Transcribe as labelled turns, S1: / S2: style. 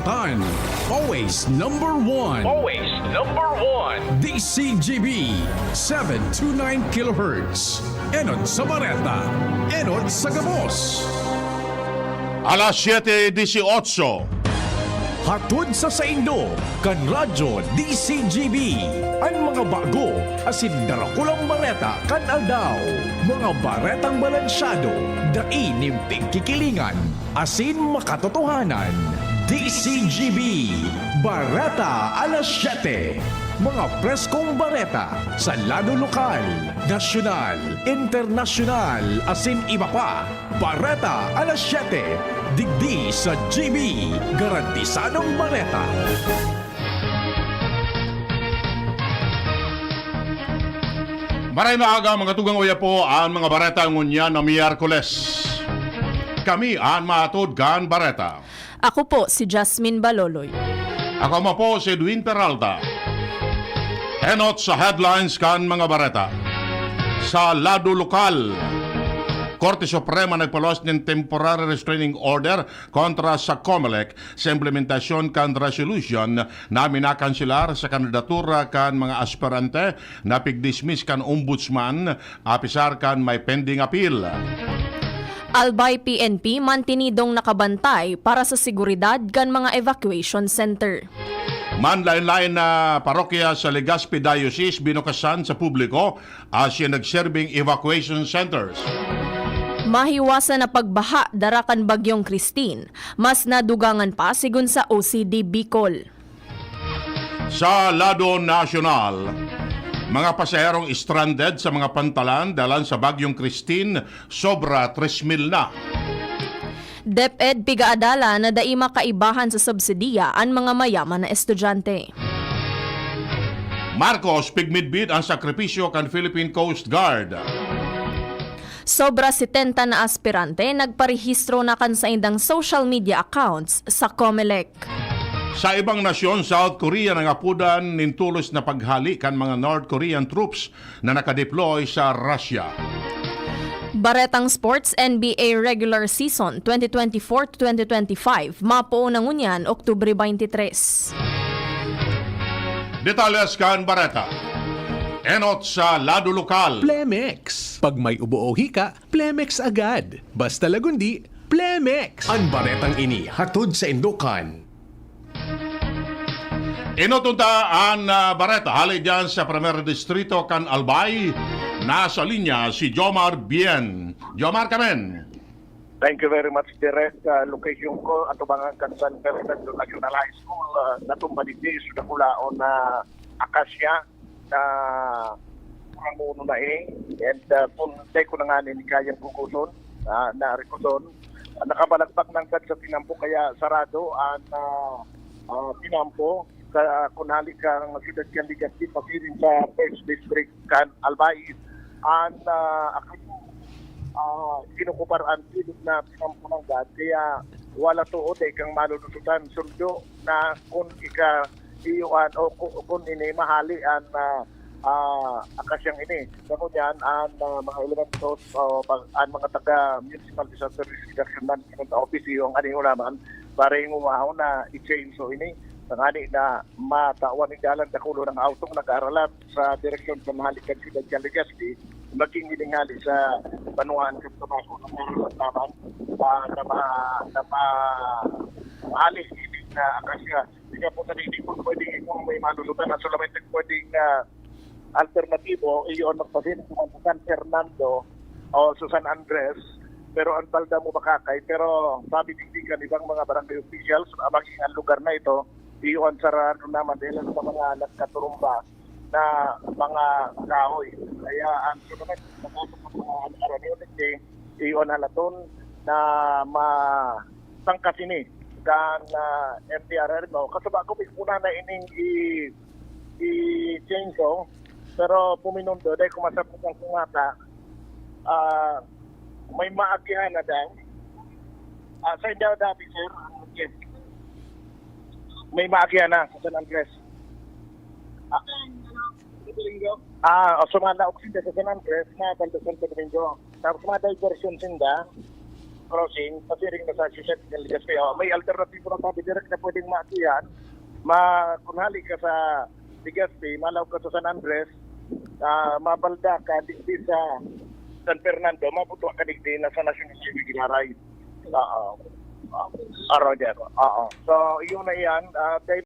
S1: Kalibutan. Always number one.
S2: Always number one.
S1: DCGB 729 kHz. Enod sa Bareta. Enod sa Gabos.
S3: Alas 7:18.
S1: Hatod sa Saindo, kan Radyo DCGB. Ang mga bago, asin darakulang bareta kan aldaw. Mga baretang balansyado, dainimpig kikilingan, asin makatotohanan. DCGB, Bareta alas 7. Mga preskong bareta sa lado lokal, nasyonal, internasyonal, asin iba pa. Bareta alas 7. Digdi sa GB, garantisadong bareta.
S3: Maray na aga mga tugang uya po ang mga bareta ngunyan na Miyerkules. Kami ang matod kan bareta.
S4: Ako po si Jasmine Baloloy.
S3: Ako mo po si Edwin Peralta. Enot sa headlines kan mga bareta. Sa lado lokal, Korte Suprema nagpalos ng temporary restraining order kontra sa COMELEC sa implementasyon kan resolution na minakansilar sa kandidatura kan mga aspirante na pigdismiss kan ombudsman apisar kan may pending appeal.
S4: Albay PNP mantinidong nakabantay para sa seguridad kan mga evacuation center.
S3: Manlain-lain na parokya sa Legazpi Diocese binukasan sa publiko as yung nagserbing evacuation centers.
S4: Mahiwasan na pagbaha darakan bagyong Christine, mas nadugangan pa sigun sa OCD Bicol.
S3: Sa lado nasyonal, mga pasaherong stranded sa mga pantalan dalan sa bagyong Christine, sobra 3,000 na.
S4: DepEd pigaadala na daima kaibahan sa subsidiya ang mga mayaman na estudyante.
S3: Marcos pigmidbid ang sakripisyo kan Philippine Coast Guard.
S4: Sobra 70 na aspirante nagparehistro na kan sa indang social media accounts sa COMELEC.
S3: Sa ibang nasyon, South Korea nangapudan nintulos na paghali kan mga North Korean troops na nakadeploy sa Russia.
S4: Baretang Sports NBA Regular Season 2024-2025 mapuo na ngunyan Oktubre 23.
S3: Detalles kan Bareta. Enot sa lado lokal.
S5: Plemex. Pag may ubo o hika, Plemex agad. Basta lagundi, Plemex.
S1: Ang baretang ini hatod sa Indokan.
S3: Inotunta ang Bareta hali dyan sa Primer Distrito kan Albay. Nasa linya si Jomar Bien. Jomar Kamen.
S6: Thank you very much, Direk. Location ko, atubangan kan San Fernando National High School. Natumba din sudah kulaon na akasya na pangamuno na and kung tayo ko na nga ni kayang kukuson na rikuson nakabalagpak ng kad sa tinampo kaya sarado ang tinampo kunali kang sidad kan Legazpi pasirin sa First District kan Albay ang kinukupar ang silid na tinampo ng gad kaya wala tuod kang malulusutan sundo na kung iyuan o kung ini mahali ang akasyang ini. Kemudian ang mga elementos o ang mga taga Municipal Disaster Risk Reduction Management Office yung aning ulaman para yung umahaw na i-change so ini tangani na matawan ni dalan dakulo ng autong nag-aaralan sa direksyon sa mahalikan Sidad kan Legazpi maging hilingali sa Banuan sa Tabako ng mga taman na mahali na akasya. Kaya po sa hindi po pwedeng kung may malulutan na solamente pwedeng alternatibo iyon magpasin kung San Fernando o sa San Andres pero ang palda mo makakay pero sabi tigdigan ibang mga barangay officials maging ang lugar na ito iyon sarado naman dahil sa mga nagkaturumba na mga kahoy kaya ang solamente mga araw iyon halaton na matangkas ini dan MTRR mo kasaba ko muna na ining i-change ko pero puminundo dahil kumasap ko ng kumata may maagihan na daw sa indaw dati sir may maagihan na sa San Andres sumanda oksida sa San Andres na Baldasan Pedringo tapos mga diversion sinda crossing, pasiring na sa Suset ng Legazpi. May alternatibo na tabi direct na pwedeng maakihan. Kunhali ka sa Legazpi, malaw ka sa San Andres, mabalda ka digdi sa San Fernando, mabuto ka digdi na sa National Highway Ginaray. Araw dyan. So, yun na yan. Dahil